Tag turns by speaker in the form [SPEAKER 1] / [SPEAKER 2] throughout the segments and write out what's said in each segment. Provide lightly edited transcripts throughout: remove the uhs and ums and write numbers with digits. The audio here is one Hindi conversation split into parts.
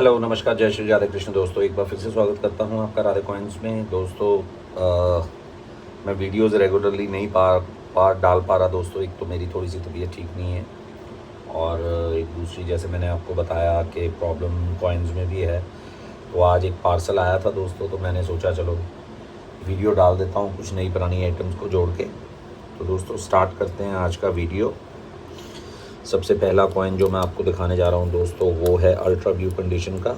[SPEAKER 1] हेलो, नमस्कार, जय श्री राधे कृष्ण दोस्तों। एक बार फिर से स्वागत करता हूँ आपका राधे कॉइन्स में। दोस्तों मैं वीडियोज़ रेगुलरली नहीं डाल पा रहा दोस्तों। एक तो मेरी थोड़ी सी तबीयत ठीक नहीं है और एक दूसरी, जैसे मैंने आपको बताया कि प्रॉब्लम कॉइन्स में भी है। तो आज एक पार्सल आया था दोस्तों, तो मैंने सोचा चलो वीडियो डाल देता हूँ कुछ नई पुरानी आइटम्स को जोड़ के। तो दोस्तों स्टार्ट करते हैं आज का वीडियो। सबसे पहला कॉइन जो मैं आपको दिखाने जा रहा हूँ दोस्तों, वो है अल्ट्रा व्यू कंडीशन का।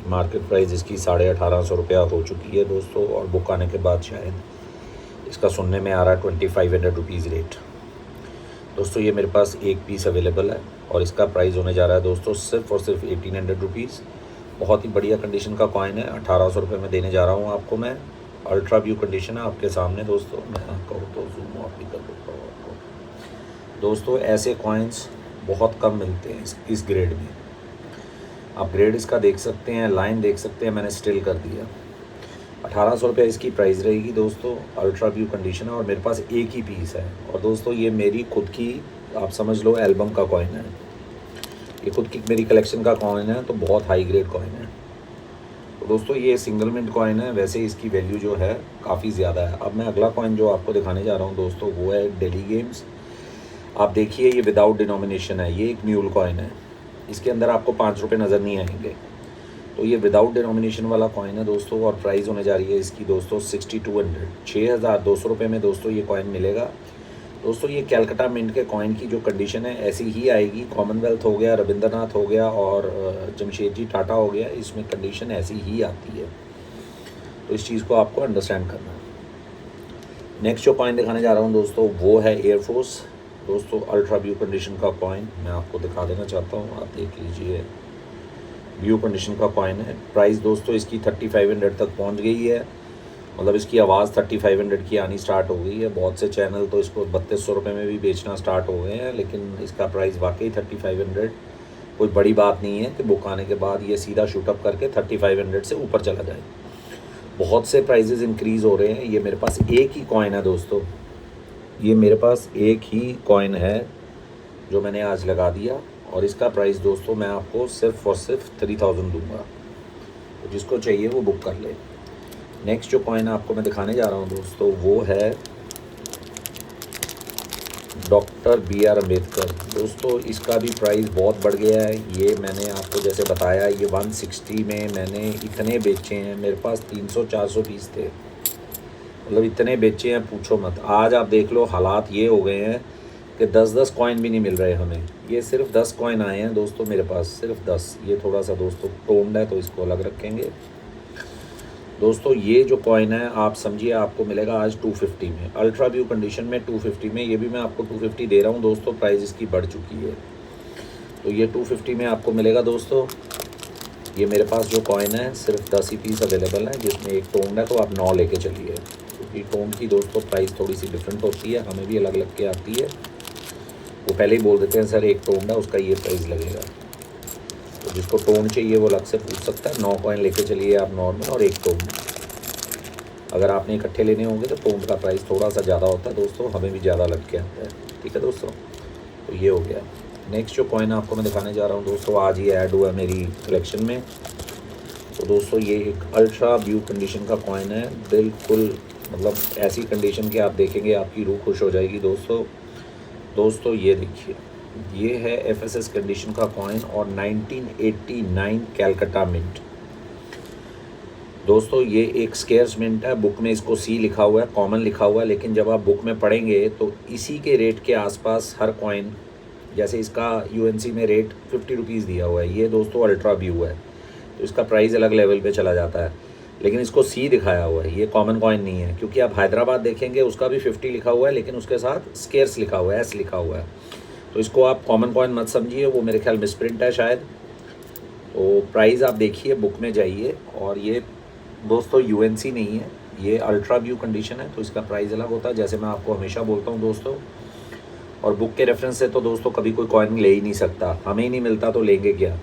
[SPEAKER 1] मार्केट प्राइस इसकी 1850 रुपया हो चुकी है दोस्तों, और बुक आने के बाद शायद इसका सुनने में आ रहा है 2500 रुपीज़ रेट। दोस्तों ये मेरे पास एक पीस अवेलेबल है और इसका प्राइस होने जा रहा है दोस्तों सिर्फ और सिर्फ 1800 रुपीज़। बहुत ही बढ़िया कंडीशन का कॉइन है, 1800 रुपये में देने जा रहा हूँ आपको मैं। अल्ट्रा व्यू कंडीशन है आपके सामने दोस्तों। मैं कहूँ तो जूम आउट भी कर देता हूँ आपको। दोस्तों ऐसे कॉइन्स बहुत कम मिलते हैं इस ग्रेड में। आप ग्रेड इसका देख सकते हैं, लाइन देख सकते हैं, मैंने स्टिल कर दिया। 1800 रुपये इसकी प्राइस रहेगी दोस्तों। अल्ट्रा व्यू कंडीशन है और मेरे पास एक ही पीस है। और दोस्तों ये मेरी खुद की, आप समझ लो, एल्बम का कॉइन है। ये खुद की मेरी कलेक्शन का कॉइन है, तो बहुत हाई ग्रेड कॉइन है। तो दोस्तों ये सिंगल मिंट कॉइन है, वैसे इसकी वैल्यू जो है काफ़ी ज़्यादा है। अब मैं अगला कॉइन जो आपको दिखाने जा रहा हूँ दोस्तों, वो है डेली गेम्स। आप देखिए ये विदाउट डिनोमिनेशन है, ये एक म्यूल कॉइन है। इसके अंदर आपको 5 रुपये नज़र नहीं आएंगे। तो ये विदाउट डिनोमिनेशन वाला कॉइन है दोस्तों, और प्राइस होने जा रही है इसकी दोस्तों 6200, 6200 रुपये में दोस्तों ये कॉइन मिलेगा। दोस्तों ये कैलकाटा मिंट के कॉइन की जो कंडीशन है ऐसी ही आएगी। कॉमनवेल्थ हो गया, रविंद्रनाथ हो गया और जमशेदजी टाटा हो गया, इसमें कंडीशन ऐसी ही आती है। तो इस चीज़ को आपको अंडरस्टैंड करना है। नेक्स्ट जो कॉइन दिखाने जा रहा हूँ दोस्तों, वो है एयरफोर्स। दोस्तों अल्ट्रा व्यू कंडीशन का कॉइन मैं आपको दिखा देना चाहता हूँ, आप देख लीजिए। व्यू कंडीशन का कॉइन है। प्राइस दोस्तों इसकी 3500 तक पहुँच गई है। मतलब इसकी आवाज़ 3500 की आनी स्टार्ट हो गई है। बहुत से चैनल तो इसको 3200 रुपये में भी बेचना स्टार्ट हो गए हैं, लेकिन इसका प्राइस वाकई 3500 कोई बड़ी बात नहीं है कि बुक आने के बाद ये सीधा शूटअप करके 3500 से ऊपर चला जाए। बहुत से प्राइजेज़ इंक्रीज़ हो रहे हैं। ये मेरे पास एक ही कॉइन है दोस्तों, ये मेरे पास एक ही कॉइन है जो मैंने आज लगा दिया, और इसका प्राइस दोस्तों मैं आपको सिर्फ और सिर्फ 3000 दूंगा। तो जिसको चाहिए वो बुक कर ले। नेक्स्ट जो कॉइन आपको मैं दिखाने जा रहा हूँ दोस्तों, वो है डॉक्टर BR अम्बेडकर। दोस्तों इसका भी प्राइस बहुत बढ़ गया है। ये मैंने आपको जैसे बताया, ये 160 में मैंने इतने बेचे हैं। मेरे पास 300-400 पीस थे, मतलब इतने बेचे हैं पूछो मत। आज आप देख लो हालात ये हो गए हैं कि 10-10 कॉइन भी नहीं मिल रहे हमें। ये सिर्फ 10 कॉइन आए हैं दोस्तों मेरे पास, सिर्फ 10। ये थोड़ा सा दोस्तों टोन्ड है तो इसको अलग रखेंगे। दोस्तों ये जो कॉइन है आप समझिए आपको मिलेगा आज 250 में, अल्ट्रा व्यू कंडीशन में 250 में। ये भी मैं आपको 250 दे रहा हूँ दोस्तों, प्राइस इसकी बढ़ चुकी है। तो ये 250 में आपको मिलेगा दोस्तों। ये मेरे पास जो कॉइन है सिर्फ 10 ही पीस अवेलेबल है, जिसमें एक टोन्ड है, तो आप 9 लेके चलिए। क्योंकि टोन की दोस्तों प्राइस थोड़ी सी डिफरेंट होती है, हमें भी अलग अलग के आती है। वो पहले ही बोल देते हैं सर एक टोन है उसका ये प्राइस लगेगा। तो जिसको टोन चाहिए वो अलग से पूछ सकता है। 9 कॉइन लेके चलिए आप नॉर्मल, और एक टोन। अगर आपने इकट्ठे लेने होंगे तो टोन का प्राइस थोड़ा सा ज़्यादा होता है दोस्तों, हमें भी ज़्यादा लग के आता है। ठीक है दोस्तों, तो ये हो गया। नेक्स्ट जो कॉइन आपको मैं दिखाने जा रहा हूँ दोस्तों, आज ये ऐड हुआ है मेरी कलेक्शन में। तो दोस्तों ये एक अल्ट्रा व्यू कंडीशन का कॉइन है, बिल्कुल मतलब ऐसी कंडीशन कि आप देखेंगे आपकी रूह खुश हो जाएगी दोस्तों ये देखिए, ये है FSS कंडीशन का कॉइन और 1989 कैलकाटा मिंट। दोस्तों ये एक स्केर्स मिंट है, बुक में इसको C लिखा हुआ है, कॉमन लिखा हुआ है, लेकिन जब आप बुक में पढ़ेंगे तो इसी के रेट के आसपास हर कॉइन, जैसे इसका UNC में रेट 50 रुपीज़ दिया हुआ है, ये दोस्तों अल्ट्रा व्यू है तो इसका प्राइस अलग लेवल पे चला जाता है, लेकिन इसको C दिखाया हुआ है, ये कॉमन कॉइन नहीं है। क्योंकि आप हैदराबाद देखेंगे उसका भी 50 लिखा हुआ है, लेकिन उसके साथ स्केर्स लिखा हुआ है, S लिखा हुआ है। तो इसको आप कॉमन कॉइन मत समझिए, वो मेरे ख्याल मिसप्रिंट है शायद। तो प्राइस आप देखिए, बुक में जाइए। और ये दोस्तों UNC नहीं है, ये अल्ट्रा व्यू कंडीशन है, तो इसका प्राइस अलग होता है, जैसे मैं आपको हमेशा बोलता हूँ दोस्तों। और बुक के रेफरेंस से तो दोस्तों कभी कोई कॉइन ले ही नहीं सकता, हमें ही नहीं मिलता तो लेंगे क्या।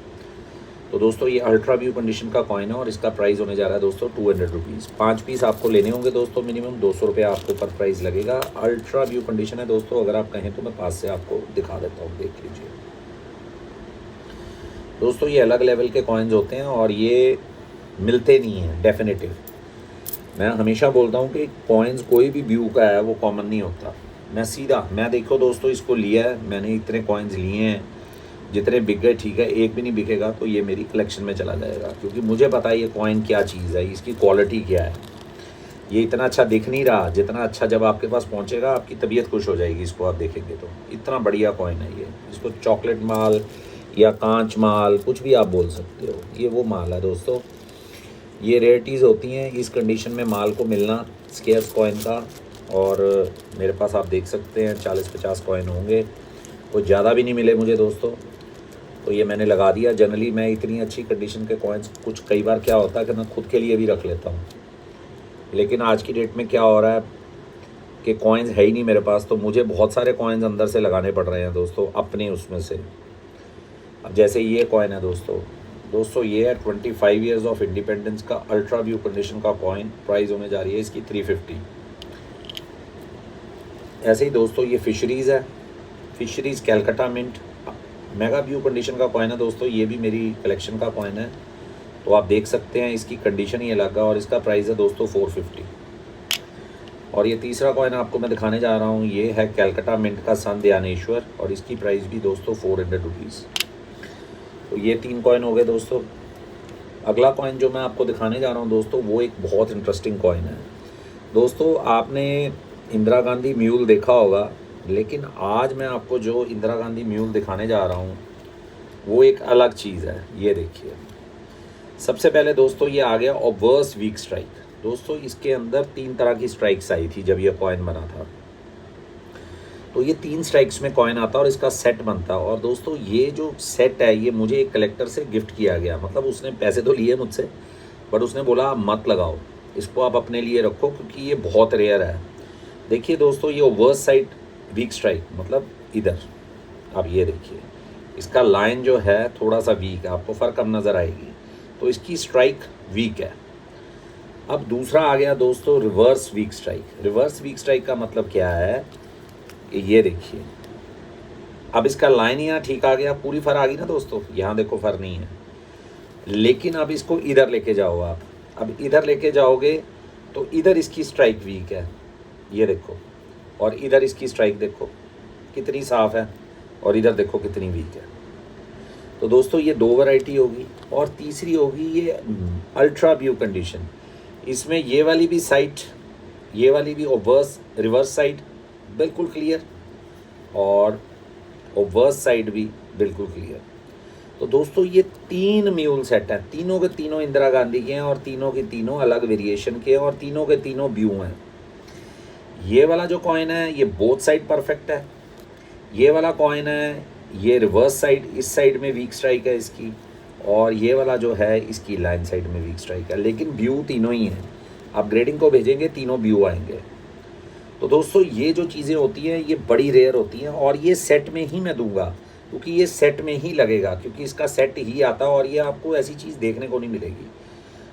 [SPEAKER 1] तो दोस्तों ये अल्ट्रा व्यू कंडीशन का कॉइन है और इसका प्राइस होने जा रहा है दोस्तों 200 रुपीज़। 5 पीस आपको लेने होंगे दोस्तों, मिनिमम 200 रुपये आपको पर प्राइस लगेगा। अल्ट्रा व्यू कंडीशन है दोस्तों, अगर आप कहें तो मैं पास से आपको दिखा देता हूँ, देख लीजिए। दोस्तों ये अलग लेवल के कॉइन्स होते हैं और ये मिलते नहीं हैं डेफिनेटिव। मैं हमेशा बोलता हूँ कि कॉइन्स कोई भी व्यू का है वो कॉमन नहीं होता। मैं देखो दोस्तों इसको लिया है, मैंने इतने कॉइन्स लिए हैं, जितने बिक गए ठीक है, एक भी नहीं बिकेगा तो ये मेरी कलेक्शन में चला जाएगा, क्योंकि मुझे पता है ये कॉइन क्या चीज़ है, इसकी क्वालिटी क्या है। ये इतना अच्छा दिख नहीं रहा, जितना अच्छा जब आपके पास पहुंचेगा आपकी तबीयत खुश हो जाएगी। इसको आप देखेंगे तो इतना बढ़िया कॉइन है ये। इसको चॉकलेट माल या कांच माल कुछ भी आप बोल सकते हो, ये वो माल है दोस्तों। ये रेयरिटीज़ होती हैं इस कंडीशन में माल को मिलना स्केर्स कॉइन का। और मेरे पास आप देख सकते हैं 40-50 कॉइन होंगे, कुछ ज़्यादा भी नहीं मिले मुझे दोस्तों, तो ये मैंने लगा दिया। जनरली मैं इतनी अच्छी कंडीशन के कॉइन्स कुछ कई बार क्या होता है कि मैं खुद के लिए भी रख लेता हूँ, लेकिन आज की डेट में क्या हो रहा है कि कॉइन्स है ही नहीं मेरे पास, तो मुझे बहुत सारे कॉइन्स अंदर से लगाने पड़ रहे हैं दोस्तों अपने उसमें से। अब जैसे ये कॉइन है दोस्तों ये है 25 ईयर्स ऑफ इंडिपेंडेंस का अल्ट्रा व्यू कंडीशन का कॉइन। प्राइस होने जा रही है इसकी 350। ऐसे ही दोस्तों ये फिशरीज़ है, fisheries Calcutta mint mega view condition का कॉइन है दोस्तों। ये भी मेरी कलेक्शन का कॉइन है, तो आप देख सकते हैं इसकी कंडीशन ही अलग है और इसका प्राइस है दोस्तों 450। और ये तीसरा कॉइन आपको मैं दिखाने जा रहा हूँ, ये है कैलकाटा मिंट का सन ध्यानेश्वर और इसकी प्राइस भी दोस्तों 400 रुपीज़। तो ये 3 कॉइन हो गए दोस्तों। अगला कॉइन जो मैं आपको दिखाने जा रहा हूँ दोस्तों वो एक बहुत इंटरेस्टिंग कॉइन है दोस्तों। आपने इंदिरा गांधी म्यूल देखा होगा, लेकिन आज मैं आपको जो इंदिरा गांधी म्यूल दिखाने जा रहा हूँ वो एक अलग चीज़ है। ये देखिए, सबसे पहले दोस्तों ये आ गया ऑब्वर्स वीक स्ट्राइक। दोस्तों इसके अंदर 3 तरह की स्ट्राइक्स आई थी जब ये कॉइन बना था, तो ये 3 स्ट्राइक्स में कॉइन आता और इसका सेट बनता। और दोस्तों ये जो सेट है ये मुझे एक कलेक्टर से गिफ्ट किया गया, मतलब उसने पैसे तो लिए मुझसे, बट उसने बोला मत लगाओ, इसको आप अपने लिए रखो क्योंकि ये बहुत रेयर है। देखिए दोस्तों ये ओवर्स साइड वीक स्ट्राइक, मतलब इधर आप ये देखिए इसका लाइन जो है थोड़ा सा वीक है, आपको फ़र्क अब नज़र आएगी, तो इसकी स्ट्राइक वीक है। अब दूसरा आ गया दोस्तों reverse weak strike. Reverse weak strike का मतलब क्या है, ये देखिए अब इसका लाइन यहाँ ठीक आ गया, पूरी फर आ गई ना दोस्तों, यहाँ देखो फर नहीं है, लेकिन अब इसको इधर लेके जाओ आप। अब इधर लेके जाओगे तो इधर इसकी स्ट्राइक वीक है, ये देखो, और इधर इसकी स्ट्राइक देखो कितनी साफ़ है, और इधर देखो कितनी वीक है। तो दोस्तों ये 2 वैरायटी होगी। और तीसरी होगी ये अल्ट्रा व्यू कंडीशन। इसमें ये वाली भी साइड, ये वाली भी ओवर्स रिवर्स साइड बिल्कुल क्लियर, और ओवर्स साइड भी बिल्कुल क्लियर। तो दोस्तों ये 3 म्यूल सेट हैं, तीनों के तीनों इंदिरा गांधी के हैं और तीनों के तीनों अलग वेरिएशन के हैं और तीनों के तीनों व्यू हैं। ये वाला जो कॉइन है ये बोथ साइड परफेक्ट है। ये वाला कॉइन है ये रिवर्स साइड, इस साइड में वीक स्ट्राइक है इसकी, और ये वाला जो है इसकी लाइन साइड में वीक स्ट्राइक है, लेकिन व्यू तीनों ही हैं। आप ग्रेडिंग को भेजेंगे तीनों व्यू आएंगे। तो दोस्तों ये जो चीज़ें होती हैं ये बड़ी रेयर होती हैं, और ये सेट में ही मैं दूंगा क्योंकि ये सेट में ही लगेगा, क्योंकि इसका सेट ही आता और ये आपको ऐसी चीज़ देखने को नहीं मिलेगी।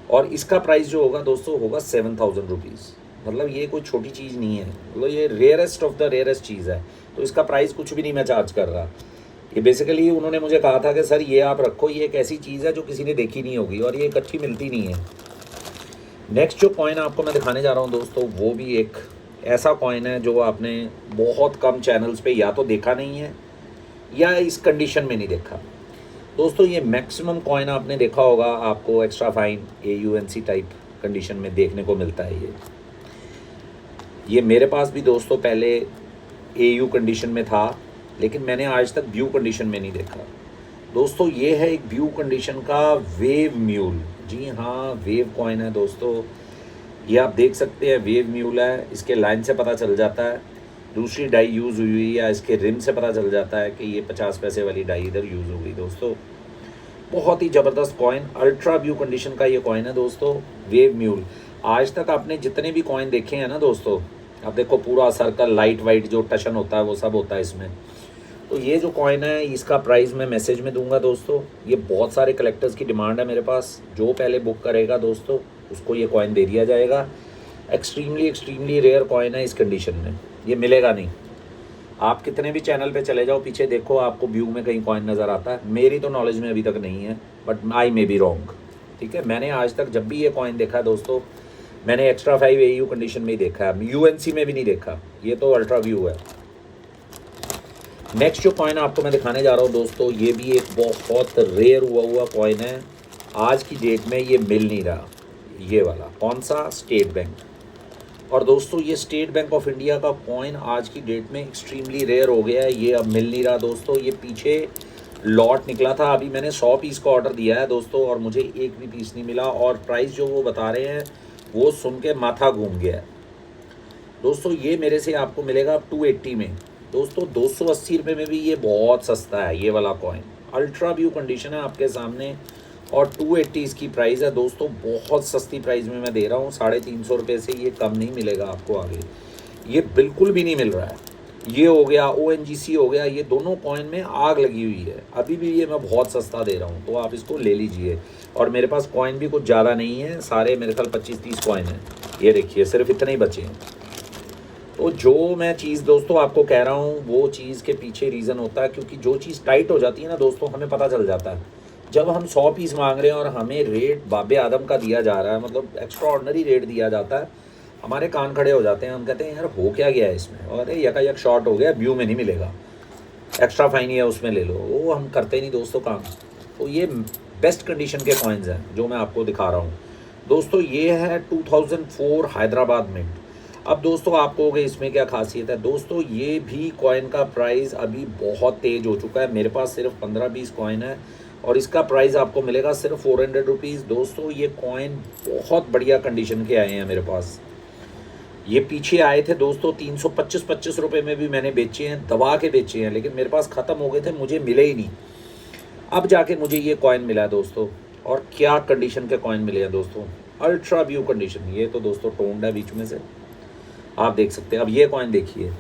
[SPEAKER 1] और इसका प्राइस जो होगा दोस्तों होगा 7000 रुपीज़, मतलब ये कोई छोटी चीज़ नहीं है, मतलब ये रेयरेस्ट ऑफ द रेयरेस्ट चीज़ है। तो इसका प्राइस कुछ भी नहीं मैं चार्ज कर रहा। ये बेसिकली उन्होंने मुझे कहा था कि सर ये आप रखो, ये एक ऐसी चीज़ है जो किसी ने देखी नहीं होगी और ये इकट्ठी मिलती नहीं है। नेक्स्ट जो कॉइन आपको मैं दिखाने जा रहा हूँ दोस्तों वो भी एक ऐसा कॉइन है जो आपने बहुत कम चैनल्स पे या तो देखा नहीं है या इस कंडीशन में नहीं देखा। दोस्तों ये मैक्सिमम कॉइन आपने देखा होगा, आपको extra fine AUNC type condition में देखने को मिलता है। ये मेरे पास भी दोस्तों पहले AU कंडीशन में था, लेकिन मैंने आज तक व्यू कंडीशन में नहीं देखा। दोस्तों ये है एक व्यू कंडीशन का वेव म्यूल। जी हाँ, वेव कॉइन है दोस्तों, ये आप देख सकते हैं वेव म्यूल है। इसके लाइन से पता चल जाता है दूसरी डाई यूज़ हुई हुई, या इसके रिम से पता चल जाता है कि ये 50 पैसे वाली डाई इधर यूज़ हो गई। दोस्तों बहुत ही ज़बरदस्त कॉइन, अल्ट्रा व्यू कंडीशन का ये कॉइन है दोस्तों, वेव म्यूल। आज तक आपने जितने भी कॉइन देखे हैं ना दोस्तों, आप देखो पूरा सर्कल लाइट वाइट जो टशन होता है वो सब होता है इसमें। तो ये जो कॉइन है इसका प्राइस मैं मैसेज में दूंगा दोस्तों। ये बहुत सारे कलेक्टर्स की डिमांड है मेरे पास, जो पहले बुक करेगा दोस्तों उसको ये कॉइन दे दिया जाएगा। एक्सट्रीमली रेयर कॉइन है इस कंडीशन में, ये मिलेगा नहीं। आप कितने भी चैनल पे चले जाओ, पीछे देखो, आपको व्यू में कहीं कॉइन नज़र आता है। मेरी तो नॉलेज में अभी तक नहीं है, but I may be wrong. ठीक है, मैंने आज तक जब भी ये कॉइन देखा है दोस्तों, मैंने एक्स्ट्रा 5 AU कंडीशन में ही देखा है, UNC में भी नहीं देखा। ये तो अल्ट्रा व्यू है। नेक्स्ट जो कॉइन आपको मैं दिखाने जा रहा हूँ दोस्तों, ये भी एक बहुत रेयर हुआ कॉइन है। आज की डेट में ये मिल नहीं रहा। ये वाला कौन सा? State bank. और दोस्तों ये स्टेट बैंक ऑफ इंडिया का कॉइन आज की डेट में एक्सट्रीमली रेयर हो गया है। ये अब मिल नहीं रहा दोस्तों। ये पीछे लॉट निकला था, अभी मैंने 100 पीस का ऑर्डर दिया है दोस्तों, और मुझे एक भी पीस नहीं मिला। और प्राइस जो वो बता रहे हैं वो सुन के माथा घूम गया है दोस्तों। ये मेरे से आपको मिलेगा 280 में दोस्तों। 280 रुपये में भी ये बहुत सस्ता है। ये वाला कॉइन अल्ट्रा व्यू कंडीशन है आपके सामने, और 280 इसकी प्राइस है दोस्तों। बहुत सस्ती प्राइस में मैं दे रहा हूँ। 350 रुपये से ये कम नहीं मिलेगा आपको आगे। ये बिल्कुल भी नहीं मिल रहा है। ये हो गया, ONGC हो गया, ये दोनों कॉइन में आग लगी हुई है। अभी भी ये मैं बहुत सस्ता दे रहा हूँ, तो आप इसको ले लीजिए। और मेरे पास कॉइन भी कुछ ज़्यादा नहीं है, सारे मेरे ख्याल 25-30 कॉइन हैं। ये देखिए, सिर्फ इतने ही बचे हैं। तो जो मैं चीज़ दोस्तों आपको कह रहा हूँ, वो चीज़ के पीछे रीज़न होता है, क्योंकि जो चीज़ टाइट हो जाती है ना दोस्तों, हमें पता चल जाता है। जब हम 100 पीस मांग रहे हैं और हमें रेट बाबे आदम का दिया जा रहा है, मतलब एक्स्ट्रा ऑर्डनरी रेट दिया जाता है, हमारे कान खड़े हो जाते हैं। हम कहते हैं यार हो क्या गया है इसमें, और यकायक शॉर्ट हो गया, व्यू में नहीं मिलेगा, एक्स्ट्रा फाइन है उसमें ले लो। वो हम करते नहीं दोस्तों काम। तो ये बेस्ट कंडीशन के कॉइन्स हैं जो मैं आपको दिखा रहा हूँ दोस्तों। ये है 2004 हैदराबाद मिंट। अब दोस्तों आप कहोगे इसमें क्या खासियत है दोस्तों, ये भी कॉइन का प्राइस अभी बहुत तेज़ हो चुका है। मेरे पास सिर्फ 15-20 कॉइन है, और इसका प्राइस आपको मिलेगा सिर्फ 400 रुपीज़ दोस्तों। ये कॉइन बहुत बढ़िया कंडीशन के आए हैं मेरे पास। ये पीछे आए थे दोस्तों 325 रुपये में भी मैंने बेचे हैं, दबा के बेचे हैं, लेकिन मेरे पास ख़त्म हो गए थे, मुझे मिले ही नहीं। अब जाके मुझे ये कॉइन मिला है दोस्तों। और क्या कंडीशन के कॉइन मिले हैं दोस्तों, अल्ट्रा व्यू कंडीशन। ये तो दोस्तों टोन्ड है बीच में से, आप देख सकते हैं। अब ये कॉइन देखिए,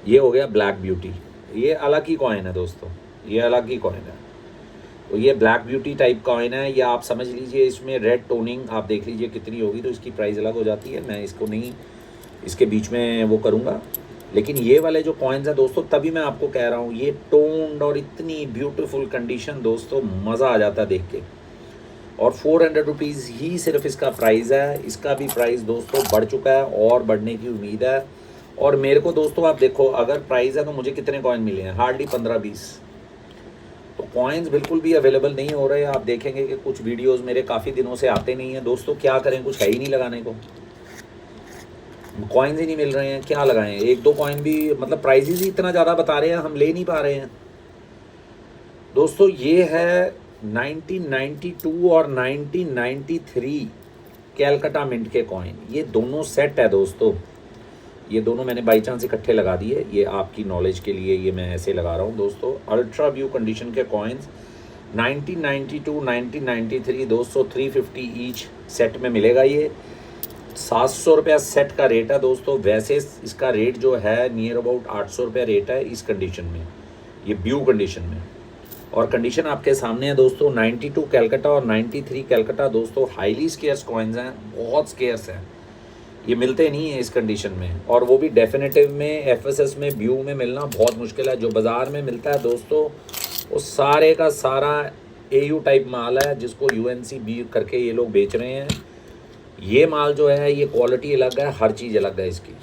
[SPEAKER 1] ये हो गया ब्लैक ब्यूटी। ये अलग ही कॉइन है दोस्तों, ये अलग ही कॉइन है। तो ये ब्लैक ब्यूटी टाइप कॉइन है, या आप समझ लीजिए इसमें रेड टोनिंग आप देख लीजिए कितनी होगी, तो इसकी प्राइस अलग हो जाती है। मैं इसको नहीं इसके बीच में वो करूँगा। लेकिन ये वाले जो कॉइन्स हैं दोस्तों, तभी मैं आपको कह रहा हूँ, ये टोन्ड और इतनी ब्यूटीफुल कंडीशन दोस्तों, मज़ा आ जाता है देख के। और 400 रुपीज़ ही सिर्फ इसका प्राइस है। इसका भी प्राइस दोस्तों बढ़ चुका है और बढ़ने की उम्मीद है। और मेरे को दोस्तों आप देखो, अगर प्राइस है तो मुझे कितने कॉइन मिले हैं, हार्डली 15-20। तो कॉइन्स बिल्कुल भी अवेलेबल नहीं हो रहे। आप देखेंगे कि कुछ वीडियोस मेरे काफ़ी दिनों से आते नहीं हैं दोस्तों। क्या करें, कुछ है ही नहीं लगाने को, कॉइन्स ही नहीं मिल रहे हैं, क्या लगाएं। 1-2 कॉइन भी, मतलब प्राइजेस ही इतना ज़्यादा बता रहे हैं, हम ले नहीं पा रहे हैं दोस्तों। ये है 1992 और 1993 कैलकाटा मिंट के कॉइन। ये दोनों सेट है दोस्तों। ये दोनों मैंने बाई चांस इकट्ठे लगा दिए, ये आपकी नॉलेज के लिए ये मैं ऐसे लगा रहा हूँ दोस्तों। अल्ट्रा व्यू कंडीशन के कॉइन्स 1992 1993 दोस्तों, 350 ईच सेट में मिलेगा। ये 700 रुपया सेट का रेट है दोस्तों। वैसे इसका रेट जो है नियर अबाउट 800 रुपया रेट है इस कंडीशन में, ये व्यू कंडीशन में। और कंडीशन आपके सामने है दोस्तों। 92 कैलकाटा और 93 कैलकाटा दोस्तों हाईली स्केयर्स कॉइन्स हैं, बहुत स्केयर्स हैं। ये मिलते नहीं है इस कंडीशन में, और वो भी डेफिनेटिव में, FSS में, व्यू में मिलना बहुत मुश्किल है। जो बाज़ार में मिलता है दोस्तों, वो सारे का सारा AU टाइप माल है, जिसको UNC बी करके ये लोग बेच रहे हैं। ये माल जो है, ये क्वालिटी अलग है, हर चीज़ अलग है इसकी।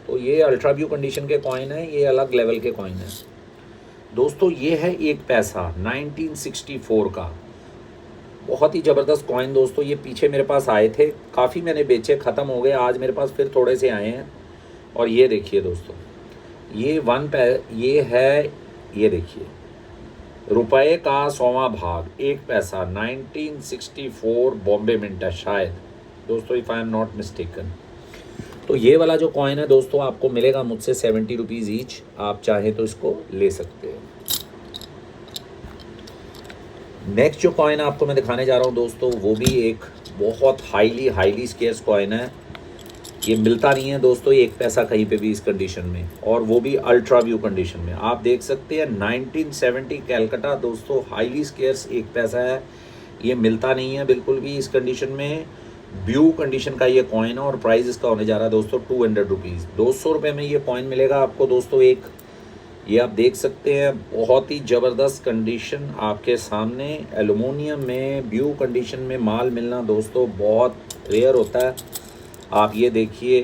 [SPEAKER 1] तो ये अल्ट्रा व्यू कंडीशन के कॉइन है, ये अलग लेवल के कॉइन है दोस्तों। ये है 1 पैसा 1964 का, बहुत ही ज़बरदस्त कॉइन दोस्तों। ये पीछे मेरे पास आए थे, काफ़ी मैंने बेचे, ख़त्म हो गए। आज मेरे पास फिर थोड़े से आए हैं। और ये देखिए दोस्तों, ये ये है, ये देखिए, रुपए का 100वां भाग 1 पैसा 1964 बॉम्बे मिंट है शायद दोस्तों, if I am not mistaken. तो ये वाला जो कॉइन है दोस्तों, आपको मिलेगा मुझसे 70 रुपीज़ ईच। आप चाहें तो इसको ले सकते हैं। नेक्स्ट जो कॉइन आपको मैं दिखाने जा रहा हूँ दोस्तों, वो भी एक बहुत हाईली स्केयर्स कॉइन है। ये मिलता नहीं है दोस्तों 1 पैसा कहीं पे भी इस कंडीशन में, और वो भी अल्ट्रा व्यू कंडीशन में। आप देख सकते हैं 1970 कैलकाटा दोस्तों, हाईली स्केयर्स 1 पैसा है। ये मिलता नहीं है बिल्कुल भी इस कंडीशन में। ब्यू कंडीशन का ये कॉइन है और प्राइस इसका होने जा रहा है दोस्तों 200 रुपीज़। 200 रुपये में ये कॉइन मिलेगा आपको दोस्तों। एक ये आप देख सकते हैं, बहुत ही ज़बरदस्त कंडीशन आपके सामने। एलुमिनियम में ब्यू कंडीशन में माल मिलना दोस्तों बहुत रेयर होता है। आप ये देखिए,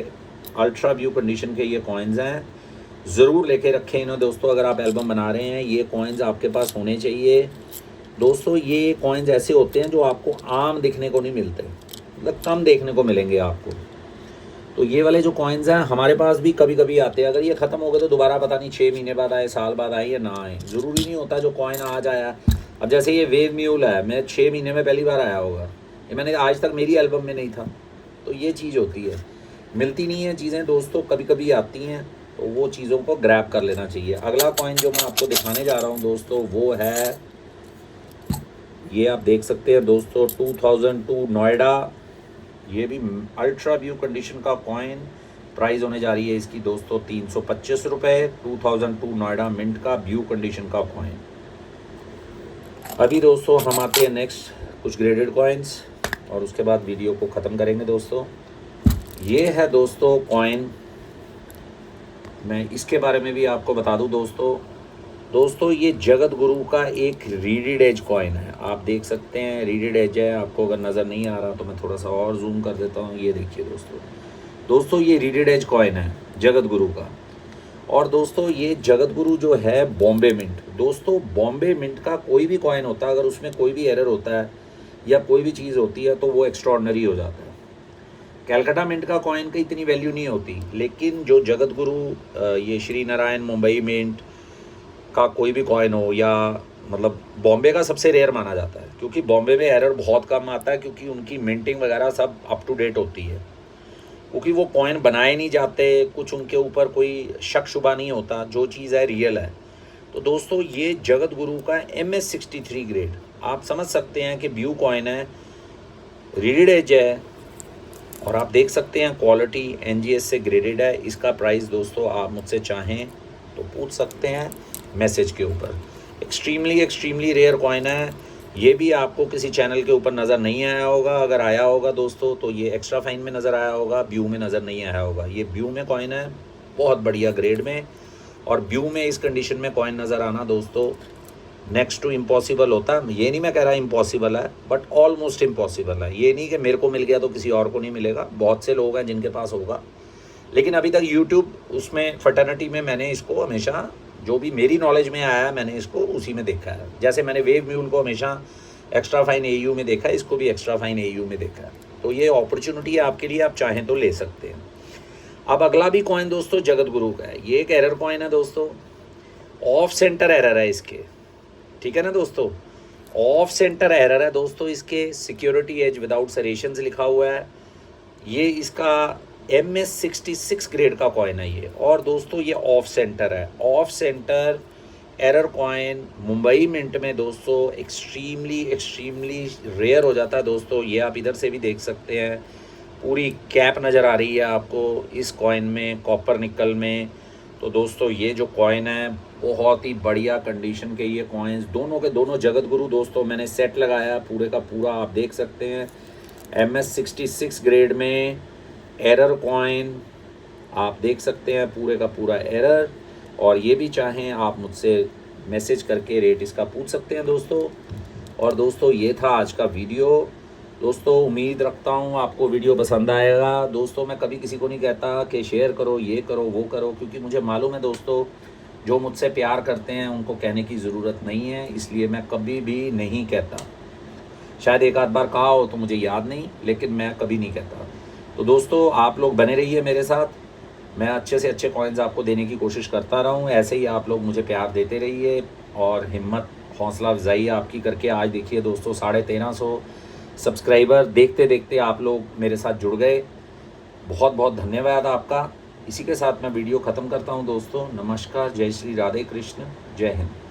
[SPEAKER 1] अल्ट्रा ब्यू कंडीशन के ये कॉइन्स हैं, ज़रूर लेके रखें इन्हें दोस्तों। अगर आप एल्बम बना रहे हैं, ये कॉइन्स आपके पास होने चाहिए दोस्तों। ये कॉइन्स ऐसे होते हैं जो आपको आम दिखने को नहीं मिलते, मतलब कम देखने को मिलेंगे आपको। तो ये वाले जो कॉइन्स हैं हमारे पास भी कभी कभी आते हैं। अगर ये ख़त्म हो गए तो दोबारा पता नहीं 6 महीने बाद आए, साल बाद आए या ना आए, ज़रूरी नहीं होता जो कॉइन आज आया। अब जैसे ये वेव म्यूल है, मैं 6 महीने में पहली बार आया होगा, ये मैंने आज तक मेरी एल्बम में नहीं था। तो ये चीज़ होती है, मिलती नहीं है चीज़ें दोस्तों, कभी कभी आती हैं, तो वो चीज़ों को ग्रैब कर लेना चाहिए। अगला कॉइन जो मैं आपको दिखाने जा रहा हूँ दोस्तों, वो है, ये आप देख सकते हैं दोस्तों, 2002 नोएडा। ये भी अल्ट्रा व्यू कंडीशन का कॉइन। प्राइस होने जा रही है इसकी दोस्तों 325 रुपये। 2002 नोएडा मिंट का व्यू कंडीशन का कॉइन। अभी दोस्तों हम आते हैं नेक्स्ट कुछ ग्रेडेड कॉइन्स और उसके बाद वीडियो को ख़त्म करेंगे दोस्तों। ये है दोस्तों कॉइन, मैं इसके बारे में भी आपको बता दूं दोस्तों ये जगत गुरु का एक रीडेड एज कॉइन है। आप देख सकते हैं रीडेड एज है। आपको अगर नज़र नहीं आ रहा तो मैं थोड़ा सा और जूम कर देता हूँ। ये देखिए दोस्तों ये रीडेड एज कॉइन है जगत गुरु का। और दोस्तों ये जगत गुरु जो है बॉम्बे मिंट, दोस्तों बॉम्बे मिंट का कोई भी कॉइन होता है, अगर उसमें कोई भी एरर होता है या कोई भी चीज़ होती है तो वो एक्स्ट्रॉर्डनरी हो जाता है। कैलकाटा मिंट का कॉइन की इतनी वैल्यू नहीं होती, लेकिन जो जगत गुरु ये श्री नारायण मुंबई मिंट का कोई भी कॉइन हो, या मतलब बॉम्बे का सबसे रेयर माना जाता है, क्योंकि बॉम्बे में एरर बहुत कम आता है, क्योंकि उनकी मिंटिंग वगैरह सब अप टू डेट होती है, क्योंकि वो कॉइन बनाए नहीं जाते, कुछ उनके ऊपर कोई शक शुबा नहीं होता, जो चीज़ है रियल है। तो दोस्तों ये जगत गुरु का MS63 ग्रेड, आप समझ सकते हैं कि ब्यू कॉइन है, रीडेड एज है, और आप देख सकते हैं क्वालिटी NGS से ग्रेडेड है। इसका प्राइस दोस्तों आप मुझसे चाहें तो पूछ सकते हैं मैसेज के ऊपर। एक्सट्रीमली रेयर कॉइन है। ये भी आपको किसी चैनल के ऊपर नज़र नहीं आया होगा, अगर आया होगा दोस्तों तो ये एक्स्ट्रा फाइन में नज़र आया होगा, ब्यू में नज़र नहीं आया होगा। ये ब्यू में कॉइन है, बहुत बढ़िया ग्रेड में, और ब्यू में इस कंडीशन में कॉइन नज़र आना दोस्तों नेक्स्ट टू इम्पॉसिबल होता है। ये नहीं मैं कह रहा इम्पॉसिबल है, बट ऑलमोस्ट इम्पॉसिबल है। ये नहीं कि मेरे को मिल गया तो किसी और को नहीं मिलेगा, बहुत से लोग हैं जिनके पास होगा, लेकिन अभी तक यूट्यूब उसमें फटर्निटी में मैंने इसको हमेशा, जो भी मेरी नॉलेज में आया है, मैंने इसको उसी में देखा है। जैसे मैंने वेव म्यूल को हमेशा एक्स्ट्रा फाइन AU में देखा है, इसको भी एक्स्ट्रा फाइन AU में देखा है। तो ये अपॉर्चुनिटी है आपके लिए, आप चाहें तो ले सकते हैं। अब अगला भी कॉइन दोस्तों जगत गुरु का है। ये एक एरर कॉइन है दोस्तों, ऑफ सेंटर एरर है इसके, ठीक है ना दोस्तों, ऑफ सेंटर एरर है दोस्तों इसके। सिक्योरिटी एज विदाउट सरेशंस लिखा हुआ है। ये इसका MS66 ग्रेड का कॉइन है ये, और दोस्तों ये ऑफ सेंटर है। Off centre error coin Mumbai mint में दोस्तों एक्सट्रीमली रेयर हो जाता है दोस्तों। ये आप इधर से भी देख सकते हैं, पूरी कैप नज़र आ रही है आपको इस कॉइन में, कॉपर निकल में। तो दोस्तों ये जो कॉइन है बहुत ही बढ़िया कंडीशन के ये कॉइन्स, दोनों के दोनों जगत गुरु दोस्तों मैंने सेट लगाया पूरे का पूरा, आप देख सकते हैं MS66 ग्रेड में एरर कॉइन, आप देख सकते हैं पूरे का पूरा एरर। और ये भी चाहें आप मुझसे मैसेज करके रेट इसका पूछ सकते हैं दोस्तों। और दोस्तों ये था आज का वीडियो दोस्तों, उम्मीद रखता हूँ आपको वीडियो पसंद आएगा दोस्तों। मैं कभी किसी को नहीं कहता कि शेयर करो, ये करो, वो करो, क्योंकि मुझे मालूम है दोस्तों जो मुझसे प्यार करते हैं उनको कहने की ज़रूरत नहीं है, इसलिए मैं कभी भी नहीं कहता। शायद एक आध बार कहा हो तो मुझे याद नहीं, लेकिन मैं कभी नहीं कहता। तो दोस्तों आप लोग बने रहिए मेरे साथ, मैं अच्छे से अच्छे कॉइन्स आपको देने की कोशिश करता रहूँ। ऐसे ही आप लोग मुझे प्यार देते रहिए और हिम्मत हौसला अफजाई आपकी करके आज देखिए दोस्तों 1350 सब्सक्राइबर देखते देखते आप लोग मेरे साथ जुड़ गए। बहुत बहुत धन्यवाद आपका। इसी के साथ मैं वीडियो ख़त्म करता हूँ दोस्तों। नमस्कार, जय श्री राधे कृष्ण, जय हिंद।